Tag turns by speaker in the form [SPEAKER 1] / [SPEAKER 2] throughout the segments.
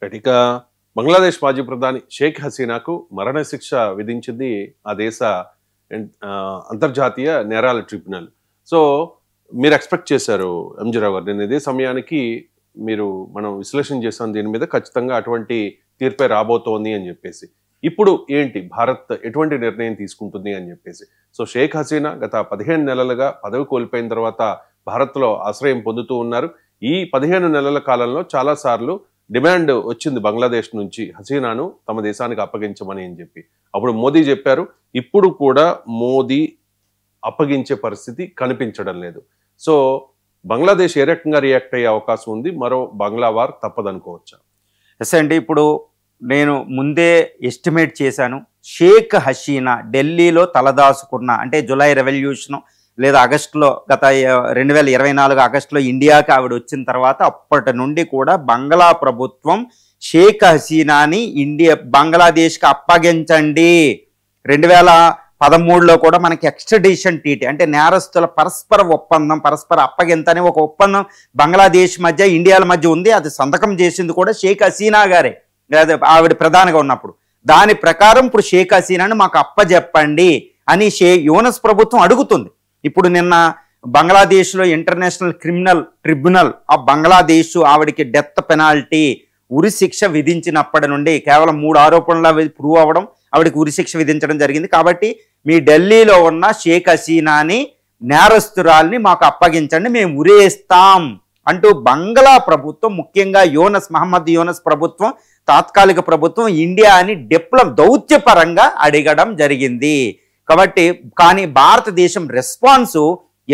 [SPEAKER 1] Right. ఇక బంగ్లాదేశ్ మాజీ ప్రధాని షేక్ హసీనాకు మరణశిక్ష విధించింది ఆ దేశ అంతర్జాతీయ నేరాల ట్రిబ్యునల్. సో మీరు ఎక్స్పెక్ట్ చేశారు ఎంజీరావు గారు, నేను ఇదే సమయానికి మనం విశ్లేషణ చేసాం దీని మీద, ఖచ్చితంగా అటువంటి తీర్పే రాబోతోంది అని చెప్పేసి. ఇప్పుడు ఏంటి, భారత్ ఎటువంటి నిర్ణయం తీసుకుంటుంది అని చెప్పేసి. సో షేక్ హసీనా గత 15 నెలలుగా పదవి కోల్పోయిన తర్వాత భారత్లో ఆశ్రయం పొందుతూ ఉన్నారు. ఈ 15 నెలల కాలంలో చాలా సార్లు డిమాండ్ వచ్చింది బంగ్లాదేశ్ నుంచి, హసీనాను తమ దేశానికి అప్పగించమని అని చెప్పి. అప్పుడు మోదీ చెప్పారు. ఇప్పుడు కూడా మోదీ అప్పగించే పరిస్థితి కనిపించడం లేదు. సో బంగ్లాదేశ్ ఏ రకంగా రియాక్ట్ అయ్యే అవకాశం ఉంది? మరో బంగ్లా వార్ తప్పదనుకోవచ్చా?
[SPEAKER 2] ఎస్ అండి, ఇప్పుడు నేను ముందే ఎస్టిమేట్ చేశాను. షేక్ హసీనా ఢిల్లీలో తలదాచుకున్న, అంటే జులై రెవల్యూషన్ లేదా ఆగస్టులో, గత 2024 ఆగస్టులో ఇండియాకి ఆవిడ వచ్చిన తర్వాత అప్పటి నుండి కూడా బంగ్లా ప్రభుత్వం షేక్ హసీనాని బంగ్లాదేశ్కి అప్పగించండి. 2013లో కూడా మనకి ఎక్స్ట్రడిషన్ ట్రీటీ, అంటే నేరస్తుల పరస్పర ఒప్పందం, పరస్పర అప్పగింతని ఒక ఒప్పందం బంగ్లాదేశ్ మధ్య ఇండియాల మధ్య ఉంది. అది సంతకం చేసింది కూడా షేక్ హసీనా గారే, ఆవిడ ప్రధానిగా ఉన్నప్పుడు. దాని ప్రకారం ఇప్పుడు షేక్ హసీనాని మాకు అప్పజెప్పండి అని యూనస్ ప్రభుత్వం అడుగుతుంది. ఇప్పుడు నిన్న బంగ్లాదేశ్లో international criminal tribunal of Bangladesh ఆవిడికి డెత్ పెనాల్టీ, ఉరిశిక్ష విధించినప్పటి నుండి కేవలం 3 ఆరోపణల ప్రూవ్ అవ్వడం, ఆవిడకి ఉరిశిక్ష విధించడం జరిగింది. కాబట్టి మీ ఢిల్లీలో ఉన్న షేక్ హసీనాని, నేరస్తురాల్ని మాకు అప్పగించండి, మేము ఉరేస్తాం అంటూ బంగ్లా ప్రభుత్వం, ముఖ్యంగా మహమ్మద్ యూనస్ ప్రభుత్వం, తాత్కాలిక ప్రభుత్వం ఇండియాని దౌత్యపరంగా అడగడం జరిగింది. కానీ భారతదేశం రెస్పాన్సు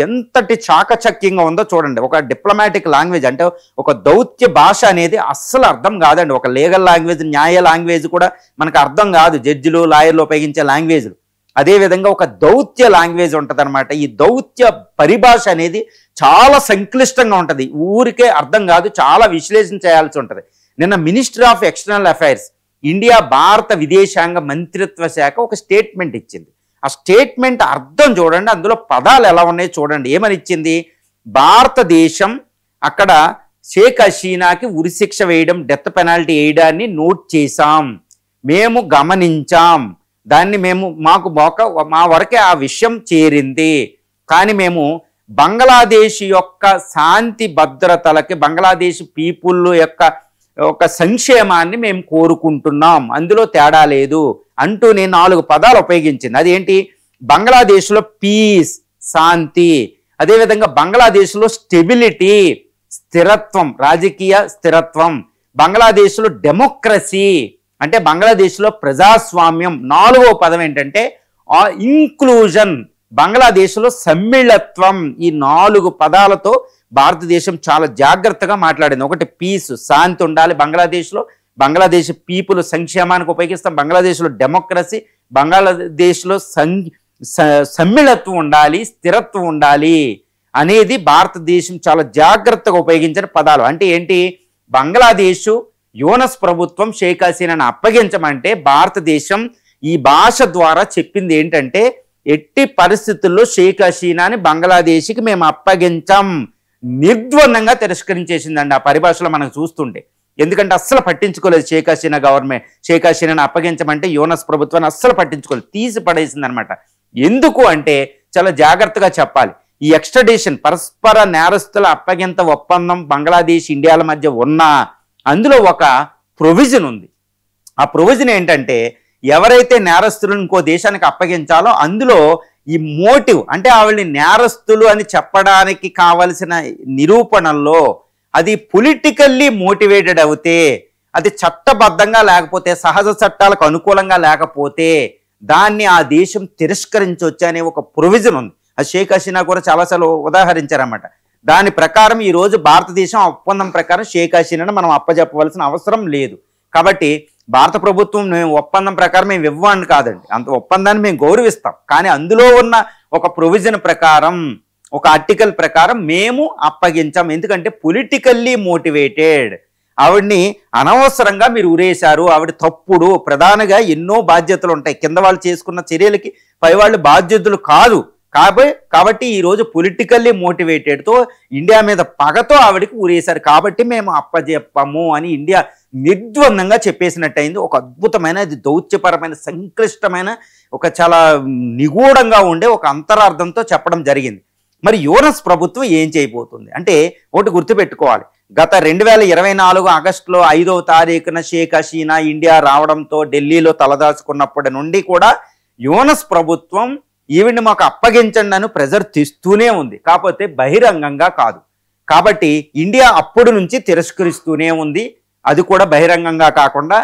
[SPEAKER 2] ఎంతటి చాకచక్యంగా ఉందో చూడండి. ఒక డిప్లొమాటిక్ లాంగ్వేజ్, అంటే ఒక దౌత్య భాష అనేది అస్సలు అర్థం కాదండి. ఒక లీగల్ లాంగ్వేజ్, న్యాయ లాంగ్వేజ్ కూడా మనకు అర్థం కాదు, జడ్జిలు లాయర్లు ఉపయోగించే లాంగ్వేజ్లు. అదేవిధంగా ఒక దౌత్య లాంగ్వేజ్ ఉంటుంది అనమాట. ఈ దౌత్య పరిభాష అనేది చాలా సంక్లిష్టంగా ఉంటుంది, ఊరికే అర్థం కాదు, చాలా విశ్లేషణ చేయాల్సి ఉంటుంది. నిన్న మినిస్ట్రీ ఆఫ్ ఎక్స్టర్నల్ అఫైర్స్, భారత విదేశాంగ మంత్రిత్వ శాఖ ఒక స్టేట్మెంట్ ఇచ్చింది. ఆ స్టేట్మెంట్ అర్థం చూడండి, అందులో పదాలు ఎలా ఉన్నాయో చూడండి. ఏమని ఇచ్చింది? భారతదేశం అక్కడ షేక్ హసీనాకి ఉరిశిక్ష వేయడం, డెత్ పెనాల్టీ వేయడాన్ని నోట్ చేశాం, మేము గమనించాం, దాన్ని మా వరకే ఆ విషయం చేరింది. కానీ మేము బంగ్లాదేశ్ యొక్క శాంతి భద్రతలకి, బంగ్లాదేశ్ పీపుల్ యొక్క సంక్షేమాన్ని మేము కోరుకుంటున్నాం, అందులో తేడా లేదు అంటూ నేను 4 పదాలు ఉపయోగించింది. అదేంటి? బంగ్లాదేశ్లో పీస్, శాంతి, అదేవిధంగా బంగ్లాదేశ్లో స్టెబిలిటీ, స్థిరత్వం, రాజకీయ స్థిరత్వం, బంగ్లాదేశ్లో డెమోక్రసీ, అంటే బంగ్లాదేశ్లో ప్రజాస్వామ్యం, 4వ పదం ఏంటంటే ఇంక్లూజన్, బంగ్లాదేశ్లో సమ్మిళత్వం. ఈ 4 పదాలతో భారతదేశం చాలా జాగ్రత్తగా మాట్లాడింది. ఒకటి పీస్, శాంతి ఉండాలి బంగ్లాదేశ్లో, బంగ్లాదేశ్ పీపుల్ సంక్షేమానికి ఉపయోగిస్తాం, బంగ్లాదేశ్లో డెమోక్రసీ, బంగ్లాదేశ్లో సమ్మిళత్వం ఉండాలి, స్థిరత్వం ఉండాలి అనేది భారతదేశం చాలా జాగ్రత్తగా ఉపయోగించిన పదాలు. అంటే ఏంటి? బంగ్లాదేశ్ యూనస్ ప్రభుత్వం షేక్ హసీనాను అప్పగించమంటే భారతదేశం ఈ భాష ద్వారా చెప్పింది ఏంటంటే, ఎట్టి పరిస్థితుల్లో షేక్ హసీనాని బంగ్లాదేశ్కి మేము అప్పగించాం, నిర్ద్వందంగా తిరస్కరించేసిందండి ఆ పరిభాషలో మనకు చూస్తుంటే. ఎందుకంటే అస్సలు పట్టించుకోలేదు షేక్ హసీనా గవర్నమెంట్, షేక్ హసీనాని అప్పగించమంటే యూనస్ ప్రభుత్వాన్ని అస్సలు పట్టించుకోలేదు, తీసి పడేసింది అనమాట. ఎందుకు అంటే చాలా జాగ్రత్తగా చెప్పాలి. ఈ ఎక్స్ట్రడిషన్, పరస్పర నేరస్తుల అప్పగింత ఒప్పందం బంగ్లాదేశ్ ఇండియాల మధ్య ఉన్న, అందులో ఒక ప్రొవిజన్ ఉంది. ఆ ప్రొవిజన్ ఏంటంటే, ఎవరైతే నేరస్తులను ఇంకో దేశానికి అప్పగించాలో అందులో ఈ మోటివ్, అంటే ఆవిడ్ని నేరస్తులు అని చెప్పడానికి కావలసిన నిరూపణల్లో అది పొలిటికల్లీ మోటివేటెడ్ అవుతే, అది చట్టబద్ధంగా లేకపోతే, సహజ చట్టాలకు అనుకూలంగా లేకపోతే దాన్ని ఆ దేశం తిరస్కరించవచ్చు అనే ఒక ప్రొవిజన్ ఉంది. అది షేక్ హసీనా కూడా చాలాసార్లు ఉదాహరించారన్నమాట. దాని ప్రకారం ఈరోజు భారతదేశం ఒప్పందం ప్రకారం షేక్ హసీనాను మనం అప్పజెప్పవలసిన అవసరం లేదు. కాబట్టి భారత ప్రభుత్వం మేము ఒప్పందం ప్రకారం మేము ఇవ్వని కాదండి, అంత ఒప్పందాన్ని మేము గౌరవిస్తాం. కానీ అందులో ఉన్న ఒక ప్రొవిజన్ ప్రకారం, ఒక ఆర్టికల్ ప్రకారం మేము అప్పగించాం. ఎందుకంటే పొలిటికల్లీ మోటివేటెడ్, ఆవిడ్ని అనవసరంగా మీరు ఉరేశారు, ఆవిడ తప్పుడు, ప్రధానంగా ఎన్నో బాధ్యతలు ఉంటాయి, కింద వాళ్ళు చేసుకున్న చర్యలకి పై వాళ్ళు బాధ్యతలు కాదు. కాబట్టి ఈరోజు పొలిటికల్లీ మోటివేటెడ్తో ఇండియా మీద పగతో ఆవిడకి ఊరేశారు, కాబట్టి మేము అప్పజెప్పము అని ఇండియా నిర్ద్వందంగా చెప్పేసినట్టయింది. ఒక అద్భుతమైన, అది దౌత్యపరమైన, సంక్లిష్టమైన, ఒక చాలా నిగూఢంగా ఉండే ఒక అంతరార్థంతో చెప్పడం జరిగింది. మరి యూనస్ ప్రభుత్వం ఏం చేయబోతుంది అంటే, ఒకటి గుర్తుపెట్టుకోవాలి. గత 2024 ఆగస్టులో 5వ తారీఖున షేక్ హసీనా ఇండియా రావడంతో ఢిల్లీలో తలదాచుకున్నప్పటి నుండి కూడా యూనస్ ప్రభుత్వం ఈవిడ్ని మాకు అప్పగించండి అని ప్రెజర్ తెస్తూనే ఉంది, కాకపోతే బహిరంగంగా కాదు. కాబట్టి ఇండియా అప్పుడు నుంచి తిరస్కరిస్తూనే ఉంది. అది కూడా బహిరంగంగా కాకుండా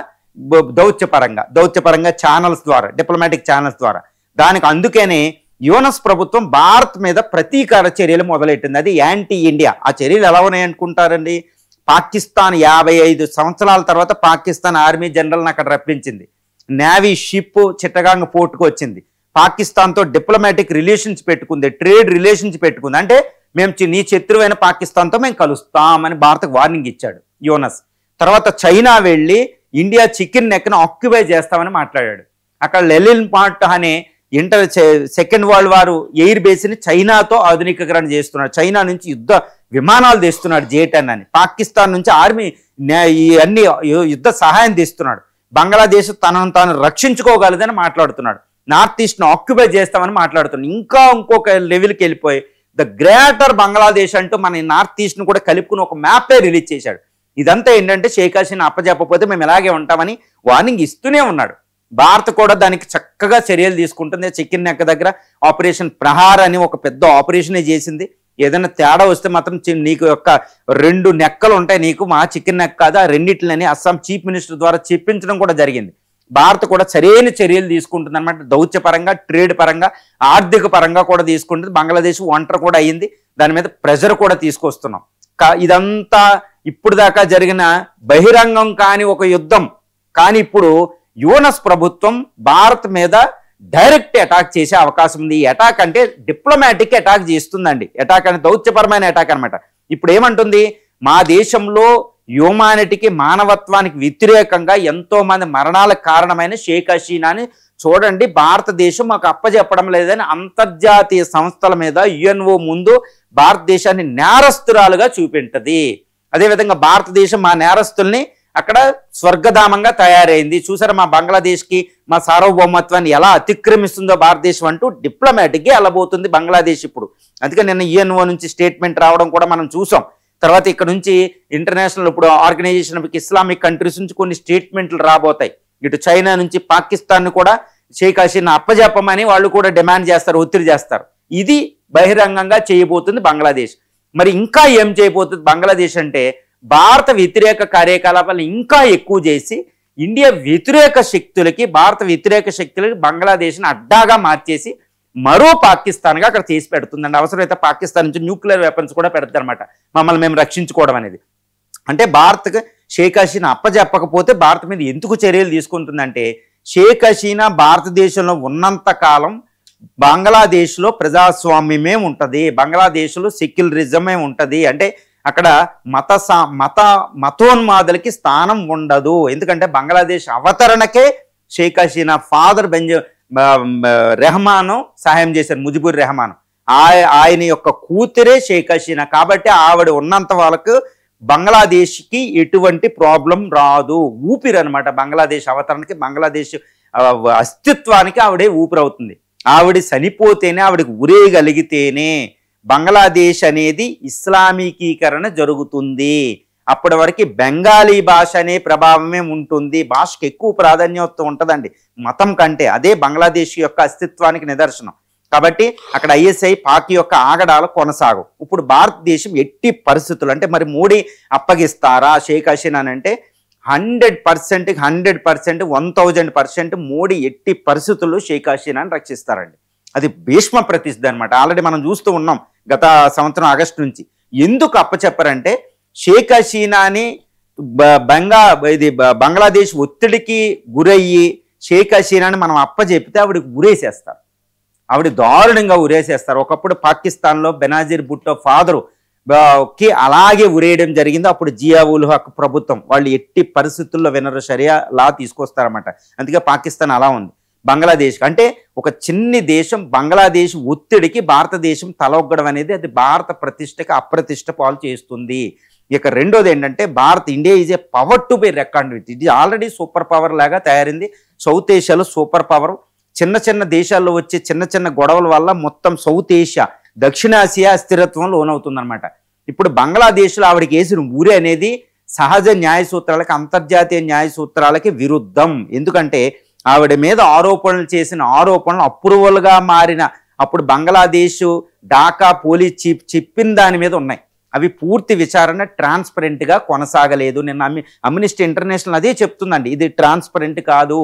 [SPEAKER 2] దౌత్యపరంగా ఛానల్స్ ద్వారా, డిప్లొమాటిక్ ఛానల్స్ ద్వారా. దానికి అందుకనే యూనస్ ప్రభుత్వం భారత్ మీద ప్రతీకార చర్యలు మొదలెట్టింది. అది యాంటీ ఇండియా. ఆ చర్యలు ఎలా ఉన్నాయి అనుకుంటారండి? పాకిస్తాన్ 55 సంవత్సరాల తర్వాత పాకిస్తాన్ ఆర్మీ జనరల్ని అక్కడ రప్పించింది. నేవీ షిప్ చిట్టగాంగ్ పోర్టుకు వచ్చింది. పాకిస్తాన్తో డిప్లొమాటిక్ రిలేషన్స్ పెట్టుకుంది, ట్రేడ్ రిలేషన్స్ పెట్టుకుంది. అంటే మేము నీ శత్రువైన పాకిస్తాన్తో మేము కలుస్తామని భారత్కు వార్నింగ్ ఇచ్చాడు యూనస్. తర్వాత చైనా వెళ్ళి ఇండియా చికెన్ నెక్ను ఆక్యుపై చేస్తామని మాట్లాడాడు. అక్కడ లెలిన్ పాట్ అనే సెకండ్ వరల్డ్ వార్ ఎయిర్ బేస్ని చైనాతో ఆధునికీకరణ చేస్తున్నాడు. చైనా నుంచి యుద్ధ విమానాలు తెస్తున్నాడు, J-10 అని. పాకిస్తాన్ నుంచి ఆర్మీ అన్ని యుద్ధ సహాయం తెస్తున్నాడు. బంగ్లాదేశ్ తనను తాను రక్షించుకోగలదని మాట్లాడుతున్నాడు. నార్త్ ఈస్ట్ను ఆక్యుపై చేస్తామని మాట్లాడుతున్నాడు. ఇంకొక లెవెల్కి వెళ్ళిపోయి ద గ్రేటర్ బంగ్లాదేశ్ అంటూ మన నార్త్ ఈస్ట్ను కూడా కలుపుకుని ఒక మ్యాపే రిలీజ్ చేశాడు. ఇదంతా ఏంటంటే షేక్ హసీనా అప్పచెప్పకపోతే మేము ఇలాగే ఉంటామని వార్నింగ్ ఇస్తూనే ఉన్నాడు. భారత్ కూడా దానికి చక్కగా చర్యలు తీసుకుంటుంది. చికెన్ నెక్క దగ్గర ఆపరేషన్ ప్రహార్ అని ఒక పెద్ద ఆపరేషనే చేసింది. ఏదైనా తేడా వస్తే మాత్రం నీకు యొక్క 2 నెక్కలు ఉంటాయి, నీకు మా చికెన్ నెక్ కాదు, ఆ రెండిట్లని అస్సాం చీఫ్ మినిస్టర్ ద్వారా చెప్పించడం కూడా జరిగింది. భారత్ కూడా సరైన చర్యలు తీసుకుంటుంది అనమాట. దౌత్యపరంగా, ట్రేడ్ పరంగా, ఆర్థిక పరంగా కూడా తీసుకుంటుంది. బంగ్లాదేశ్ ఒంటరి కూడా అయ్యింది. దాని మీద ప్రెజర్ కూడా తీసుకొస్తున్నాం. ఇదంతా ఇప్పుడు దాకా జరిగిన బహిరంగం కాని ఒక యుద్ధం. కానీ ఇప్పుడు యూనస్ ప్రభుత్వం భారత్ మీద డైరెక్ట్ అటాక్ చేసే అవకాశం ఉంది. ఈ అటాక్ అంటే డిప్లొమాటిక్ అటాక్ చేస్తుందండి. అటాక్ అంటే దౌత్యపరమైన అటాక్ అనమాట. ఇప్పుడు ఏమంటుంది, మా దేశంలో హ్యూమానిటీకి, మానవత్వానికి వ్యతిరేకంగా ఎంతో మంది మరణాలకు కారణమైన షేక్ హసీనాని చూడండి, భారతదేశం మాకు అప్పచెప్పడం లేదని అంతర్జాతీయ సంస్థల మీద, UN ముందు భారతదేశాన్ని నేరస్తురాలుగా చూపింటది. అదేవిధంగా భారతదేశం మా నేరస్తుల్ని అక్కడ స్వర్గధామంగా తయారైంది. చూసారా మా బంగ్లాదేశ్కి, మా సార్వభౌమత్వాన్ని ఎలా అతిక్రమిస్తుందో భారతదేశం అంటూ డిప్లొమాటిక్గా వెళ్ళబోతుంది బంగ్లాదేశ్ ఇప్పుడు. అందుకే నిన్న UN నుంచి స్టేట్మెంట్ రావడం కూడా మనం చూసాం. తర్వాత ఇక్కడ నుంచి ఇంటర్నేషనల్ ఇప్పుడు ఆర్గనైజేషన్ ఆఫ్ ఇస్లామిక్ కంట్రీస్ నుంచి కొన్ని స్టేట్మెంట్లు రాబోతాయి. ఇటు చైనా నుంచి పాకిస్తాన్ కూడా షేక్ హసీనా అప్పజెప్పమని వాళ్ళు కూడా డిమాండ్ చేస్తారు, ఒత్తిడి చేస్తారు. ఇది బహిరంగంగా చేయబోతుంది బంగ్లాదేశ్. మరి ఇంకా ఏం చేయబోతుంది బంగ్లాదేశ్ అంటే, భారత వ్యతిరేక కార్యకలాపాలు ఇంకా ఎక్కువ చేసి ఇండియా వ్యతిరేక శక్తులకి, భారత వ్యతిరేక శక్తులకి బంగ్లాదేశ్ని అడ్డాగా మార్చేసి మరో పాకిస్తాన్గా అక్కడ చేసి పెడుతుందండి. అవసరమైతే పాకిస్తాన్ నుంచి న్యూక్లియర్ వెపన్స్ కూడా పెడతారు అనమాట, మమ్మల్ని మేము రక్షించుకోవడం అనేది. అంటే భారత్కి షేక్ హసీనా అప్పచెప్పకపోతే భారత్ మీద ఎందుకు చర్యలు తీసుకుంటుందంటే, షేక్ హసీనా భారతదేశంలో ఉన్నంత కాలం బంగ్లాదేశ్లో ప్రజాస్వామ్యమే ఉంటుంది, బంగ్లాదేశ్లో సెక్యులరిజమే ఉంటుంది. అంటే అక్కడ మతోన్మాదులకి స్థానం ఉండదు. ఎందుకంటే బంగ్లాదేశ్ అవతరణకే షేక్ హసీనా ఫాదర్ రెహమాను సహాయం చేశారు, ముజిబుర్ రెహమాన్. ఆయన యొక్క కూతురే షేక్ హసీనా. కాబట్టి ఆవిడ ఉన్నంత వాళ్ళకు బంగ్లాదేశ్కి ఎటువంటి ప్రాబ్లం రాదు. ఊపిరి అనమాట బంగ్లాదేశ్ అవతరణకి, బంగ్లాదేశ్ అస్తిత్వానికి ఆవిడే ఊపిరవుతుంది. ఆవిడ చనిపోతేనే, ఆవిడకి ఉరేయగలిగితేనే బంగ్లాదేశ్ అనేది ఇస్లామీకీకరణ జరుగుతుంది. అప్పటి వరకు బెంగాలీ భాష అనే ప్రభావమే ఉంటుంది. భాషకు ఎక్కువ ప్రాధాన్యత ఉంటుందండి మతం కంటే. అదే బంగ్లాదేశ్ యొక్క అస్తిత్వానికి నిదర్శనం. కాబట్టి అక్కడ ISI పాక్ యొక్క ఆగడాలు కొనసాగవు. ఇప్పుడు భారతదేశం ఎట్టి పరిస్థితులు అంటే, మరి మోడీ అప్పగిస్తారా షేక్ హసీనా అంటే 100%, 1000% మోడీ ఎట్టి పరిస్థితుల్లో షేక్ హసీనాని రక్షిస్తారండి. అది భీష్మ ప్రతిష్ఠ అనమాట. ఆల్రెడీ మనం చూస్తూ ఉన్నాం గత సంవత్సరం ఆగస్టు నుంచి. ఎందుకు అప్పచెప్పారంటే, షేక్ హసీనాని బంగ్లాదేశ్ ఒత్తిడికి గురయ్యి షేక్ హసీనాని మనం అప్పచెప్పితే ఆవిడకి ఉరేసేస్తారు, ఆవిడ దారుణంగా ఉరేసేస్తారు. ఒకప్పుడు పాకిస్తాన్లో బెనాజీర్ భుట్టో ఫాదరు కి అలాగే ఉరేయడం జరిగింది. అప్పుడు జియా ఉల్ హక్ ప్రభుత్వం వాళ్ళు ఎట్టి పరిస్థితుల్లో వినరు, షరియా లా తీసుకొస్తారన్నమాట. అందుకే పాకిస్తాన్ అలా ఉంది. బంగ్లాదేశ్ అంటే ఒక చిన్ని దేశం, బంగ్లాదేశ్ ఒత్తిడికి భారతదేశం తలొగ్గడం అనేది అది భారత ప్రతిష్టకి అప్రతిష్ట పాలు చేస్తుంది. ఇక రెండోది ఏంటంటే India is a power to be reckoned with. ఇది ఆల్రెడీ సూపర్ పవర్ లాగా తయారైంది. సౌత్ ఏషియాలో సూపర్ పవర్. చిన్న చిన్న దేశాల్లో వచ్చే చిన్న చిన్న గొడవల వల్ల మొత్తం సౌత్ ఏషియా, దక్షిణాసియా అస్థిరత్వం లోనవుతుందన్నమాట. ఇప్పుడు బంగ్లాదేశ్లో ఆవిడకి వేసిన ఊరే అనేది సహజ న్యాయ సూత్రాలకి, అంతర్జాతీయ న్యాయ సూత్రాలకి విరుద్ధం. ఎందుకంటే ఆవిడ మీద ఆరోపణలు చేసిన ఆరోపణలు అప్రూవల్గా మారిన అప్పుడు బంగ్లాదేశ్ ఢాకా పోలీస్ చీఫ్ చెప్పిన దాని మీద ఉన్నాయి. అవి పూర్తి విచారణ ట్రాన్స్పరెంట్గా కొనసాగలేదు. నిన్న అమ్నిస్టీ ఇంటర్నేషనల్ అదే చెప్తుందండి, ఇది ట్రాన్స్పరెంట్ కాదు,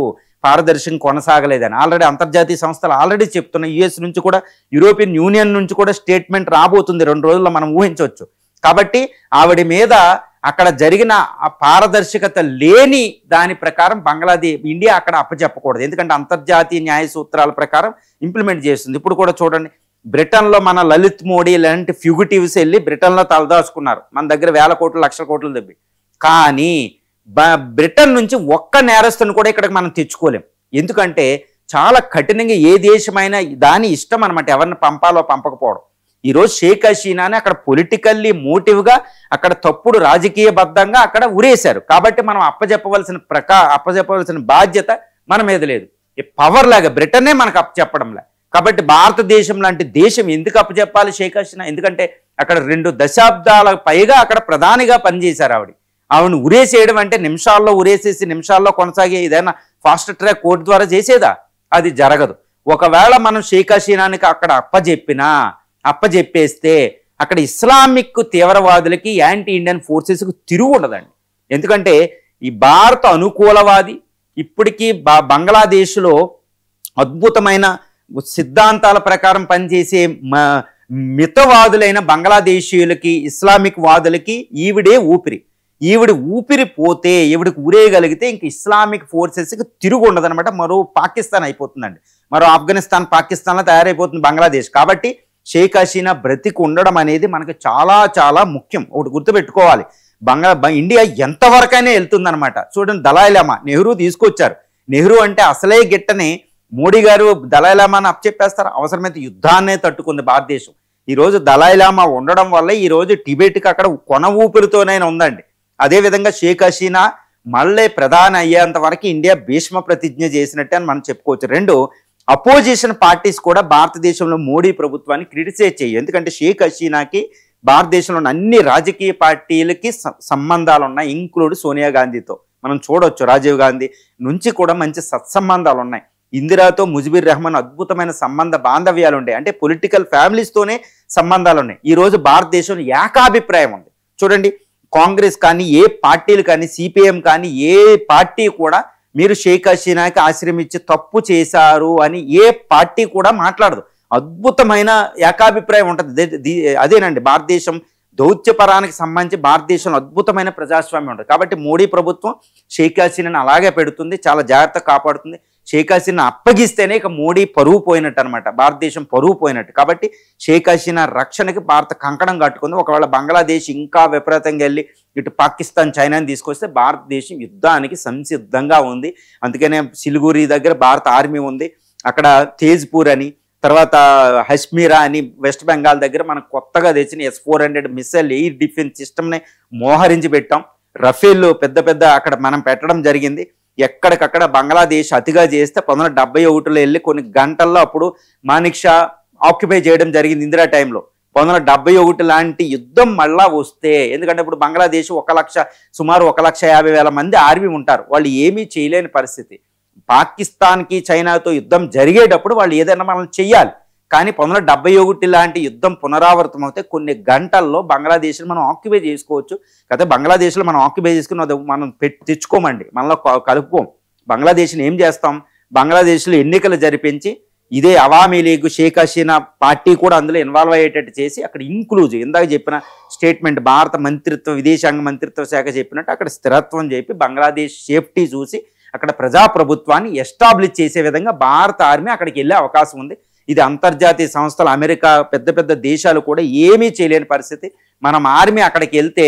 [SPEAKER 2] పారదర్శకం కొనసాగలేదని. ఆల్రెడీ అంతర్జాతీయ సంస్థలు ఆల్రెడీ చెప్తున్నాయి. యుఎస్ నుంచి కూడా, యూరోపియన్ యూనియన్ నుంచి కూడా స్టేట్మెంట్ రాబోతుంది 2 రోజుల్లో, మనం ఊహించవచ్చు. కాబట్టి ఆవిడ మీద అక్కడ జరిగిన పారదర్శకత లేని దాని ప్రకారం ఇండియా అక్కడ అప్పచెప్పకూడదు. ఎందుకంటే అంతర్జాతీయ న్యాయ సూత్రాల ప్రకారం ఇంప్లిమెంట్ చేస్తుంది. ఇప్పుడు కూడా చూడండి, బ్రిటన్లో మన లలిత్ మోడీ లాంటి ఫ్యూగిటివ్స్ వెళ్ళి బ్రిటన్లో తలదాచుకున్నారు, మన దగ్గర వేల కోట్లు లక్షల కోట్లు దెబ్బి. కానీ బ్రిటన్ నుంచి ఒక్క నేరస్తుని కూడా ఇక్కడికి మనం తెచ్చుకోలేం. ఎందుకంటే చాలా కఠినంగా ఏ దేశమైనా దాని ఇష్టం అనమాట, ఎవరిని పంపాలో పంపకపోవడం. ఈరోజు షేక్ హసీనాని అక్కడ పొలిటికల్లీ మోటివ్గా అక్కడ తప్పుడు రాజకీయబద్ధంగా అక్కడ ఉరేశారు. కాబట్టి మనం అప్పచెప్పవలసిన బాధ్యత మన మీద లేదు. పవర్ లాగా బ్రిటనే మనకు అప్పచెప్పడంలా. కాబట్టి భారతదేశం లాంటి దేశం ఎందుకు అప్పచెప్పాలి షేక్ హసీనా? ఎందుకంటే అక్కడ 2 దశాబ్దాల పైగా అక్కడ ప్రధానిగా పనిచేశారు ఆవిడని ఉరేసేయడం అంటే నిమిషాల్లో ఉరేసేసి నిమిషాల్లో కొనసాగే ఏదైనా ఫాస్ట్ ట్రాక్ కోర్టు ద్వారా చేసేదా? అది జరగదు. ఒకవేళ మనం షేక్ హసీనానికి అక్కడ అప్పజెప్పేస్తే అక్కడ ఇస్లామిక్ తీవ్రవాదులకి, యాంటీ ఇండియన్ ఫోర్సెస్కి తిరుగు ఉండదండి. ఎందుకంటే ఈ భారత అనుకూలవాది ఇప్పటికీ బంగ్లాదేశ్లో అద్భుతమైన సిద్ధాంతాల ప్రకారం పనిచేసే మితవాదులైన బంగ్లాదేశీయులకి, ఇస్లామిక్ వాదులకి ఈవిడే ఊపిరి. ఊపిరి పోతే, ఈవిడికి ఊరేయగలిగితే ఇంక ఇస్లామిక్ ఫోర్సెస్కి తిరుగు ఉండదనమాట. మరో పాకిస్తాన్ అయిపోతుందండి, మరో ఆఫ్ఘనిస్తాన్, పాకిస్తాన్లో తయారైపోతుంది బంగ్లాదేశ్. కాబట్టి షేక్ హసీనా బ్రతికి ఉండడం అనేది మనకు చాలా చాలా ముఖ్యం. ఒకటి గుర్తుపెట్టుకోవాలి, ఇండియా ఎంతవరకైనా వెళ్తుందనమాట. చూడండి, దలాయిలామా, నెహ్రూ తీసుకొచ్చారు. నెహ్రూ అంటే అసలే గిట్టని మోడీ గారు దలాయిలామాని అప్పచెప్పేస్తారు. అవసరమైతే యుద్ధాన్నే తట్టుకుంది భారతదేశం. ఈరోజు దలాయిలామా ఉండడం వల్ల ఈరోజు టిబెట్కి అక్కడ కొన ఊపిరితోనైనా ఉందండి. అదేవిధంగా షేక్ హసీనా మళ్ళీ ప్రధాని అయ్యేంత వరకు ఇండియా భీష్మ ప్రతిజ్ఞ చేసినట్టే అని మనం చెప్పుకోవచ్చు. 2, అపోజిషన్ పార్టీస్ కూడా భారతదేశంలో మోడీ ప్రభుత్వాన్ని క్రిటిసైజ్ చేయవు. ఎందుకంటే షేక్ హసీనాకి భారతదేశంలో ఉన్న అన్ని రాజకీయ పార్టీలకి సంబంధాలు ఉన్నాయి, ఇంక్లూడ్ సోనియా గాంధీతో. మనం చూడొచ్చు, రాజీవ్ గాంధీ నుంచి కూడా మంచి సత్సంబంధాలు ఉన్నాయి. ఇందిరాతో ముజిబుర్ రెహమాన్ అద్భుతమైన బాంధవ్యాలు ఉన్నాయి. అంటే పొలిటికల్ ఫ్యామిలీస్తోనే సంబంధాలు ఉన్నాయి. ఈరోజు భారతదేశంలో ఏకాభిప్రాయం ఉంది. చూడండి, కాంగ్రెస్ కానీ, ఏ పార్టీలు కానీ, సిపిఎం కానీ, ఏ పార్టీ కూడా మీరు షేక్ హసీనాకి ఆశ్రమించి తప్పు చేశారు అని ఏ పార్టీ కూడా మాట్లాడదు. అద్భుతమైన ఏకాభిప్రాయం ఉంటుంది. అదేనండి భారతదేశం దౌత్యపరానికి సంబంధించి భారతదేశంలో అద్భుతమైన ప్రజాస్వామ్యం ఉంటుంది. కాబట్టి మోడీ ప్రభుత్వం షేక్ హసీనాని అలాగే పెడుతుంది, చాలా జాగ్రత్తగా కాపాడుతుంది. షేక్ హసీనా అప్పగిస్తేనే ఇక మోడీ పరువు పోయినట్టు అనమాట, భారతదేశం పరువు పోయినట్టు. కాబట్టి షేక్ హసీనా రక్షణకి భారత కంకణం కట్టుకుంది. ఒకవేళ బంగ్లాదేశ్ ఇంకా విపరీతంగా వెళ్ళి ఇటు పాకిస్తాన్, చైనాని తీసుకొస్తే భారతదేశం యుద్ధానికి సంసిద్ధంగా ఉంది. అందుకనే సిలిగురి దగ్గర భారత ఆర్మీ ఉంది, అక్కడ తేజ్పూర్ అని, తర్వాత హస్మీరా అని వెస్ట్ బెంగాల్ దగ్గర మనం కొత్తగా తెచ్చిన S-400 మిసైల్ ఎయిర్ డిఫెన్స్ సిస్టమ్ని మోహరించి పెట్టాం. రఫేల్ పెద్ద అక్కడ మనం పెట్టడం జరిగింది. ఎక్కడికక్కడ బంగ్లాదేశ్ అతిగా చేస్తే 1971లో వెళ్ళి కొన్ని గంటల్లో అప్పుడు మానిక్ షా ఆక్యుపై చేయడం జరిగింది ఇందిరా టైంలో. 1971 లాంటి యుద్ధం మళ్ళా వస్తే, ఎందుకంటే ఇప్పుడు బంగ్లాదేశ్ సుమారు 1,50,000 మంది ఆర్మీ ఉంటారు, వాళ్ళు ఏమీ చేయలేని పరిస్థితి. పాకిస్తాన్కి చైనాతో యుద్ధం జరిగేటప్పుడు వాళ్ళు ఏదైనా మనం చెయ్యాలి. కానీ 1971 లాంటి యుద్ధం పునరావృతం అవుతే కొన్ని గంటల్లో బంగ్లాదేశ్ని మనం ఆక్యుపై చేసుకోవచ్చు. అయితే బంగ్లాదేశ్లో మనం ఆక్యుపై చేసుకుని మనం తెచ్చుకోమండి, మనలో కలుపుకోం. బంగ్లాదేశ్ని ఏం చేస్తాం? బంగ్లాదేశ్లో ఎన్నికలు జరిపించి ఇదే అవామీ లీగ్, షేక్ హసీనా పార్టీ కూడా అందులో ఇన్వాల్వ్ అయ్యేటట్టు చేసి అక్కడ ఇంక్లూజివ్, ఇందాక చెప్పిన స్టేట్మెంట్ భారత విదేశాంగ మంత్రిత్వ శాఖ చెప్పినట్టు అక్కడ స్థిరత్వం చెప్పి బంగ్లాదేశ్ సేఫ్టీ చూసి అక్కడ ప్రజాప్రభుత్వాన్ని ఎస్టాబ్లిష్ చేసే విధంగా భారత ఆర్మీ అక్కడికి వెళ్ళే అవకాశం ఉంది. ఇది అంతర్జాతీయ సంస్థలు, అమెరికా, పెద్ద దేశాలు కూడా ఏమీ చేయలేని పరిస్థితి. మనం ఆర్మీ అక్కడికి వెళ్తే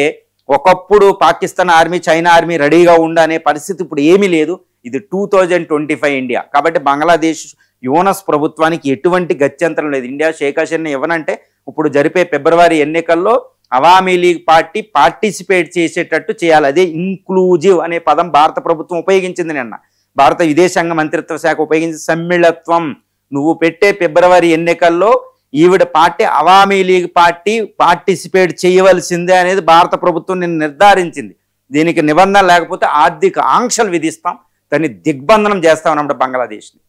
[SPEAKER 2] ఒకప్పుడు పాకిస్తాన్ ఆర్మీ, చైనా ఆర్మీ రెడీగా ఉండనే పరిస్థితి ఇప్పుడు ఏమీ లేదు. ఇది 2025 ఇండియా. కాబట్టి బంగ్లాదేశ్ యూనస్ ప్రభుత్వానికి ఎటువంటి గత్యంతరం లేదు. ఇండియా షేక్ హసీనా ఇవ్వనంటే ఇప్పుడు జరిపే ఫిబ్రవరి ఎన్నికల్లో అవామీ లీగ్ పార్టీ పార్టిసిపేట్ చేసేటట్టు చేయాలి. అదే ఇంక్లూజివ్ అనే పదం భారత ప్రభుత్వం ఉపయోగించింది నిన్న. భారత విదేశాంగ మంత్రిత్వ శాఖ ఉపయోగించి సమ్మిళత్వం. నువ్వు పెట్టే ఫిబ్రవరి ఎన్నికల్లో ఈవిడ party Awami League party participate చేయవలసిందే అనేది భారత ప్రభుత్వం నిన్న నిర్ధారించింది. దీనికి నిబంధన లేకపోతే ఆర్థిక ఆంక్షలు విధిస్తాం, దాన్ని దిగ్బంధనం చేస్తామన్నమాట బంగ్లాదేశ్ని.